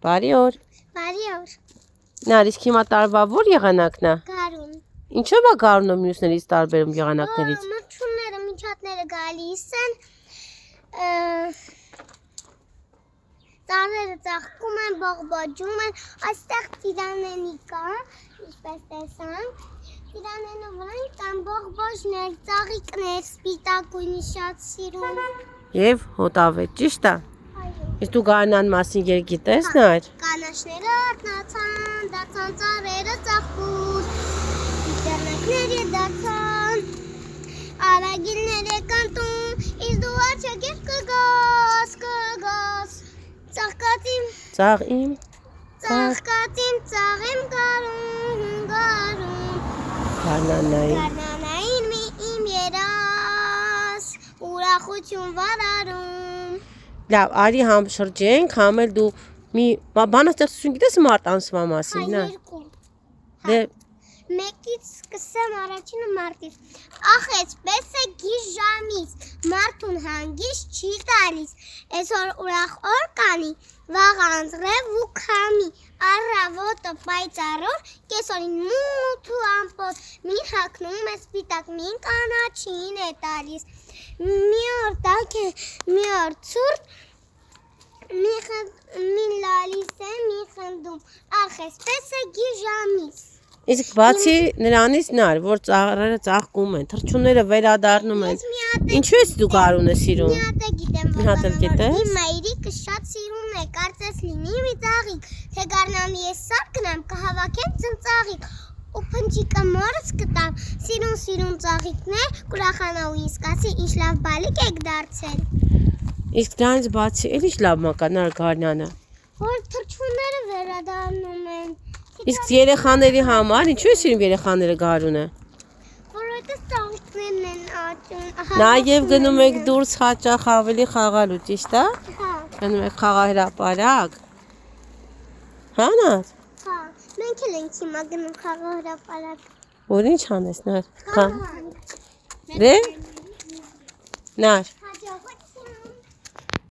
Բարի օր։ Բարի օր։ Նար, իսկ հիմա տարվա ո՞ր եղանակն է։ Գարուն։ Ինչով է գարունը մյուսներից տարբերում եղանակներից։ Մրջունները, միջատները գալիս են, ծառերը ծաղկում են, բողբոջում են, այստեղ ծիրանենի կա, ինչպես տեսանք, ծիրանենու վրան կան բողբոջներ, ծաղիկներ, սպիտակ գույնի շատ սիրում։ Եվ հոտավետ, ճիշտ է։ Իսկ դու գարնան մասին գիտես, Նար։ Կանաչները արթնացան, դարձան ծառերը ծաղկուն, դիճեռնակները դարձան, արագիլներ եկան տուն, իսկ դու արջակ և կգաս, Ծաղ իմ, ծաղկացիմ, ծաղեմ գարուն, գարնանային իմ երաս, ուրախություն վարարում։ Լավ, արի համ շրջենք, համ էլ դու մի բանաստեղծություն գիտես մարտ ամսվա մասին, Նար։ Դե Մեկից սկսեմ առաջինը մարտից, ախ էսպես է գիշ ժամից, մարդուն հանգիստ չի տալիս, այսօր ուրախ օր կանի, վաղ անձրև ու քամի, առավոտը պայծառոր, կեսօրին մութ ու ամպոտ, մին հագնում է սպիտակ, մին կանաչին է տալիս, մի օր տաք է, մի օր ցուրտ, մին լալիս է, մի խնդում, ախ էսպես է գիշ ժամից։ Իսկ բացի նրանից, Նար, որ ծառերը ծաղկում են, թռչունները վերադառնում են, ինչու ես դու գարունը սիրում։ Մի հատ է գիտեմ, Մի հատ էլ գիտես։ իմ մայրիկը շատ սիրուն է, կարծես լինի մի ծաղիկ, թե գարնանի ես սար գնամ, կհավաքեմ ծնծաղիկ, ու փնջիկը մորս կտամ, սիրուն ծաղիկներ, կուրախանա ու ինձ կասի, ինչ լավ բալիկ եք դարձել։ Իսկ դրանից բացի էլ ինչ լավ մակա, Նար, գարնանը։ Որ թռչունները վերադառնում են։ Իսկ երեխաների համար, ինչու է սիրում երեխաները գարունը։ Որովհետև ծաղիկներն են աճում։ Նաև գնում եք դուրս հաճախ ավելի խաղալու, ճիշտ է։ Հա, Գնում եք խաղահրապարակ։ Հա, Նար։ հա, մենք էլ ենք հիմա գնում խաղահրապարակ։ Որ ինչ անես, Նար։ Հա։ Դե։ Նար։